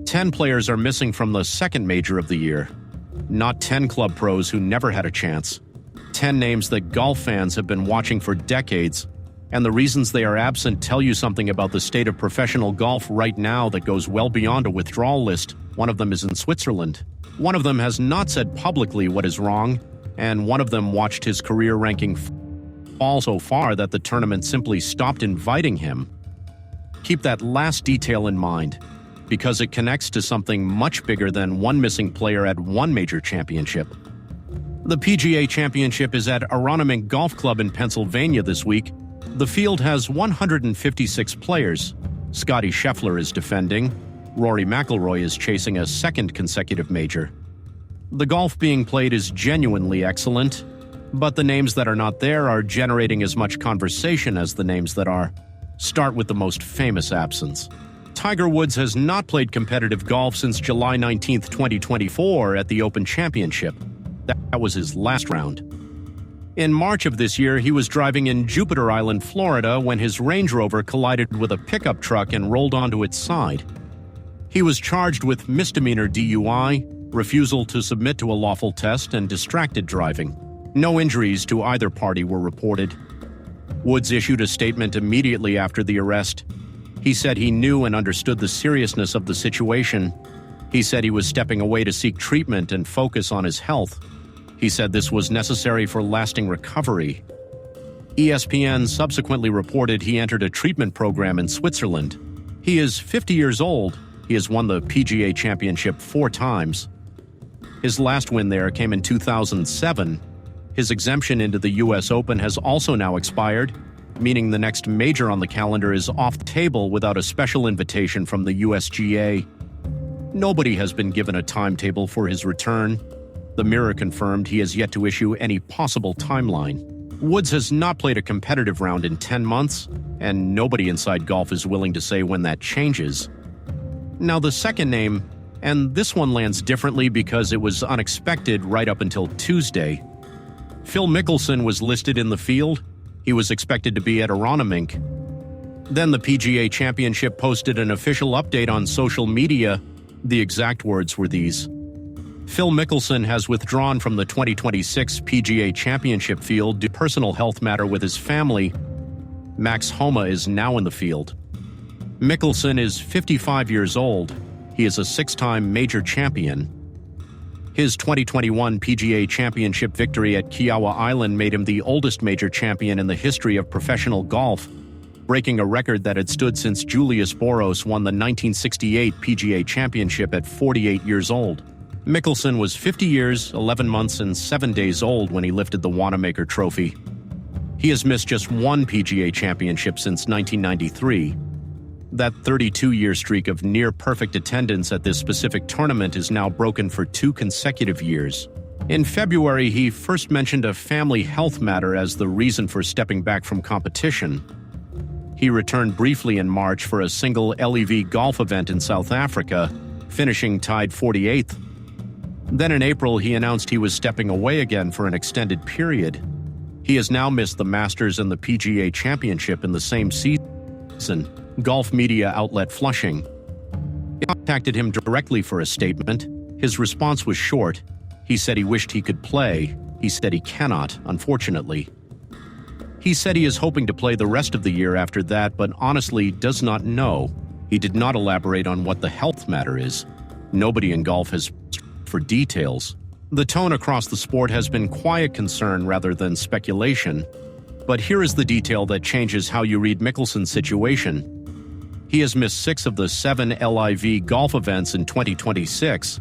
10 players are missing from the second major of the year. Not 10 club pros who never had a chance. 10 names that golf fans have been watching for decades, and the reasons they are absent tell you something about the state of professional golf right now that goes well beyond a withdrawal list. One of them is in Switzerland. One of them has not said publicly what is wrong, and one of them watched his career ranking fall so far that the tournament simply stopped inviting him. Keep that last detail in mind, because it connects to something much bigger than one missing player at one major championship. The PGA Championship is at Aronimink Golf Club in Pennsylvania this week. The field has 156 players. Scottie Scheffler is defending. Rory McIlroy is chasing a second consecutive major. The golf being played is genuinely excellent, but the names that are not there are generating as much conversation as the names that are. Start with the most famous absence. Tiger Woods has not played competitive golf since July 19, 2024 at the Open Championship. That was his last round. In March of this year, he was driving in Jupiter Island, Florida, when his Range Rover collided with a pickup truck and rolled onto its side. He was charged with misdemeanor DUI, refusal to submit to a lawful test, and distracted driving. No injuries to either party were reported. Woods issued a statement immediately after the arrest. He said he knew and understood the seriousness of the situation. He said he was stepping away to seek treatment and focus on his health. He said this was necessary for lasting recovery. ESPN subsequently reported he entered a treatment program in Switzerland. He is 50 years old. He has won the PGA Championship 4 times. His last win there came in 2007. His exemption into the U.S. Open has also now expired, meaning the next major on the calendar is off the table without a special invitation from the USGA. Nobody has been given a timetable for his return. The Mirror confirmed he has yet to issue any possible timeline. Woods has not played a competitive round in 10 months, and nobody inside golf is willing to say when that changes. Now the second name, and this one lands differently because it was unexpected right up until Tuesday. Phil Mickelson was listed in the field. He was expected to be at Aronimink. Then the PGA Championship posted an official update on social media. The exact words were these: Phil Mickelson has withdrawn from the 2026 PGA Championship field due to personal health matter with his family. Max Homa is now in the field. Mickelson is 55 years old. He is a 6-time major champion. His 2021 PGA Championship victory at Kiawah Island made him the oldest major champion in the history of professional golf, breaking a record that had stood since Julius Boros won the 1968 PGA Championship at 48 years old. Mickelson was 50 years, 11 months, and 7 days old when he lifted the Wanamaker Trophy. He has missed just one PGA Championship since 1993. That 32-year streak of near-perfect attendance at this specific tournament is now broken for 2 consecutive years. In February, he first mentioned a family health matter as the reason for stepping back from competition. He returned briefly in March for a single LEV golf event in South Africa, finishing tied 48th. Then in April, he announced he was stepping away again for an extended period. He has now missed the Masters and the PGA Championship in the same season. Golf media outlet Flushing contacted him directly for a statement. His response was short. He said he wished he could play. He said he cannot, unfortunately. He said he is hoping to play the rest of the year after that, but honestly does not know. He did not elaborate on what the health matter is. Nobody in golf has for details. The tone across the sport has been quiet concern rather than speculation. But here is the detail that changes how you read Mickelson's situation. He has missed 6 of the 7 LIV golf events in 2026.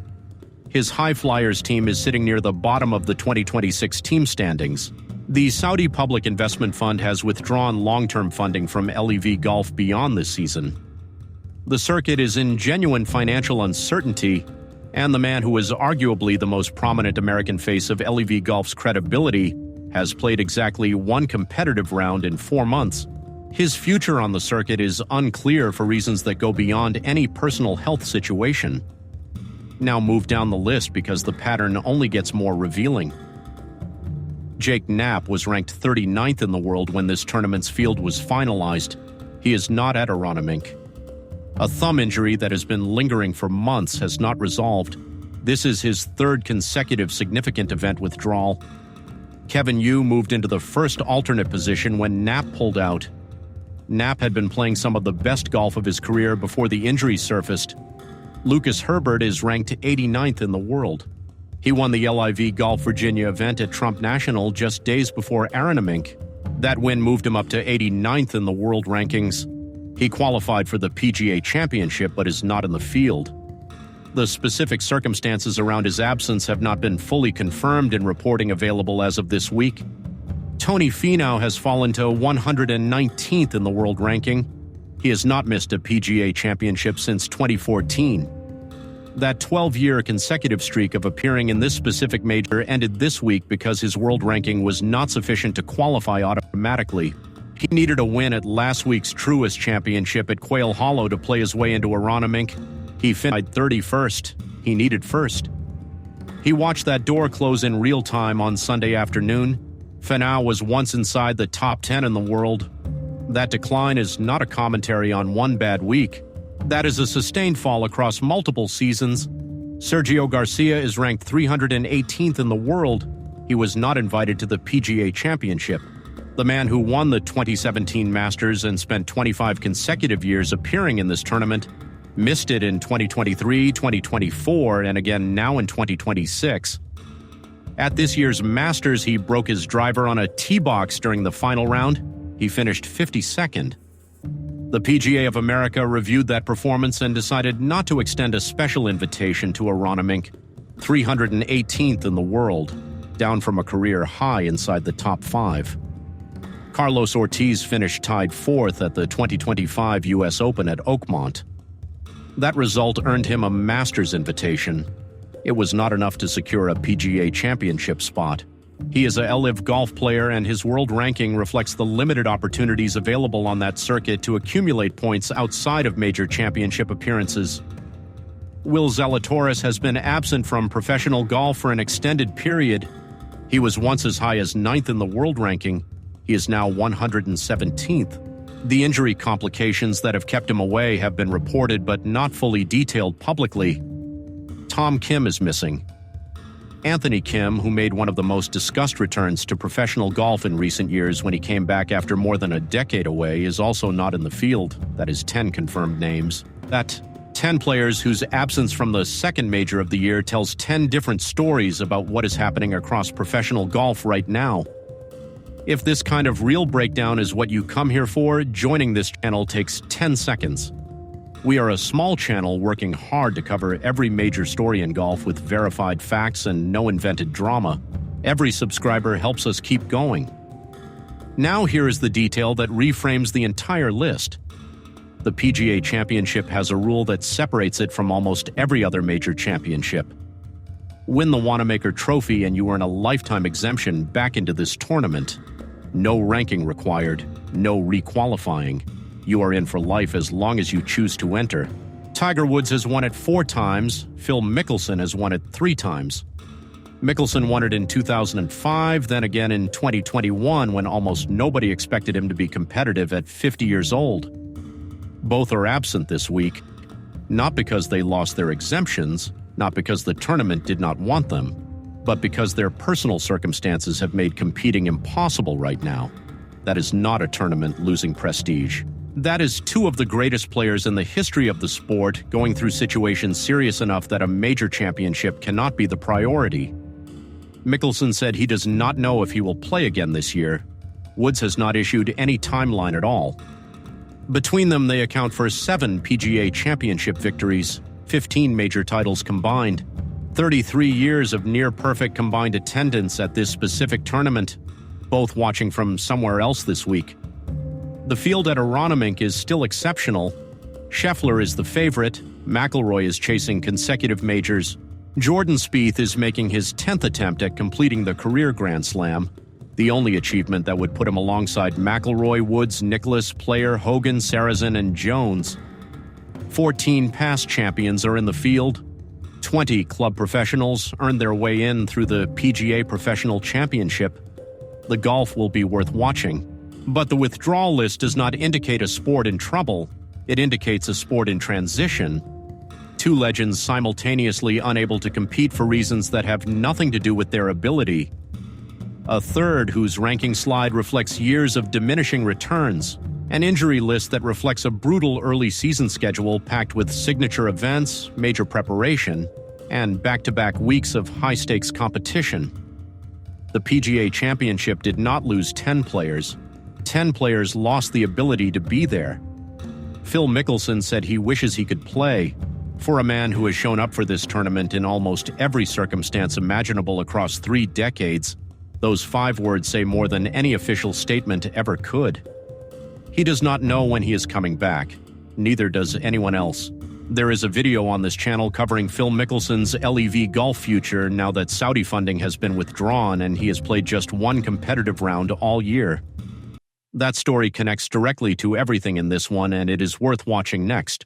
His High Flyers team is sitting near the bottom of the 2026 team standings. The Saudi Public Investment Fund has withdrawn long-term funding from LEV Golf beyond this season. The circuit is in genuine financial uncertainty, and the man who is arguably the most prominent American face of LEV Golf's credibility has played exactly 1 competitive round in 4 months. His future on the circuit is unclear for reasons that go beyond any personal health situation. Now move down the list because the pattern only gets more revealing. Jake Knapp was ranked 39th in the world when this tournament's field was finalized. He is not at Aronimink. A thumb injury that has been lingering for months has not resolved. This is his third consecutive significant event withdrawal. Kevin Yu moved into the first alternate position when Knapp pulled out. Knapp had been playing some of the best golf of his career before the injury surfaced. Lucas Herbert is ranked 89th in the world. He won the LIV Golf Virginia event at Trump National just days before Aronimink. That win moved him up to 89th in the world rankings. He qualified for the PGA Championship but is not in the field. The specific circumstances around his absence have not been fully confirmed in reporting available as of this week. Tony Finau has fallen to 119th in the world ranking. He has not missed a PGA Championship since 2014. That 12-year consecutive streak of appearing in this specific major ended this week because his world ranking was not sufficient to qualify automatically. He needed a win at last week's Truist Championship at Quail Hollow to play his way into Aronimink. He finished 31st. He needed first. He watched that door close in real time on Sunday afternoon. Finau was once inside the top 10 in the world. That decline is not a commentary on one bad week. That is a sustained fall across multiple seasons. Sergio Garcia is ranked 318th in the world. He was not invited to the PGA Championship. The man who won the 2017 Masters and spent 25 consecutive years appearing in this tournament missed it in 2023, 2024, and again now in 2026. At this year's Masters, he broke his driver on a tee box during the final round. He finished 52nd. The PGA of America reviewed that performance and decided not to extend a special invitation to Aronimink, 318th in the world, down from a career high inside the top 5. Carlos Ortiz finished tied 4th at the 2025 U.S. Open at Oakmont. That result earned him a Masters invitation. It was not enough to secure a PGA Championship spot. He is a LIV golf player, and his world ranking reflects the limited opportunities available on that circuit to accumulate points outside of major championship appearances. Will Zalatoris has been absent from professional golf for an extended period. He was once as high as 9th in the world ranking. He is now 117th. The injury complications that have kept him away have been reported but not fully detailed publicly. Tom Kim is missing. Anthony Kim, who made one of the most discussed returns to professional golf in recent years when he came back after more than a decade away, is also not in the field. That is 10 confirmed names. That 10 players whose absence from the second major of the year tells 10 different stories about what is happening across professional golf right now. If this kind of real breakdown is what you come here for, joining this channel takes 10 seconds. We are a small channel working hard to cover every major story in golf with verified facts and no invented drama. Every subscriber helps us keep going. Now here is the detail that reframes the entire list. The PGA Championship has a rule that separates it from almost every other major championship. Win the Wanamaker Trophy and you earn a lifetime exemption back into this tournament. No ranking required, no requalifying. You are in for life as long as you choose to enter. Tiger Woods has won it 4 times. Phil Mickelson has won it 3 times. Mickelson won it in 2005, then again in 2021 when almost nobody expected him to be competitive at 50 years old. Both are absent this week, not because they lost their exemptions, not because the tournament did not want them, but because their personal circumstances have made competing impossible right now. That is not a tournament losing prestige. That is 2 of the greatest players in the history of the sport going through situations serious enough that a major championship cannot be the priority. Mickelson said he does not know if he will play again this year. Woods has not issued any timeline at all. Between them, they account for 7 PGA Championship victories, 15 major titles combined, 33 years of near-perfect combined attendance at this specific tournament, both watching from somewhere else this week. The field at Aronimink is still exceptional. Scheffler is the favorite. McIlroy is chasing consecutive majors. Jordan Spieth is making his 10th attempt at completing the career Grand Slam, the only achievement that would put him alongside McIlroy, Woods, Nicklaus, Player, Hogan, Sarazen, and Jones. 14 past champions are in the field. 20 club professionals earned their way in through the PGA Professional Championship. The golf will be worth watching. But the withdrawal list does not indicate a sport in trouble. It indicates a sport in transition, two legends simultaneously unable to compete for reasons that have nothing to do with their ability. A third whose ranking slide reflects years of diminishing returns, an injury list that reflects a brutal early season schedule packed with signature events, major preparation, and back-to-back weeks of high-stakes competition. The PGA Championship did not lose 10 players. 10 players lost the ability to be there. Phil Mickelson said he wishes he could play. For a man who has shown up for this tournament in almost every circumstance imaginable across 3 decades, those 5 words say more than any official statement ever could. He does not know when he is coming back. Neither does anyone else. There is a video on this channel covering Phil Mickelson's LEV golf future now that Saudi funding has been withdrawn and he has played just 1 competitive round all year. That story connects directly to everything in this one, and it is worth watching next.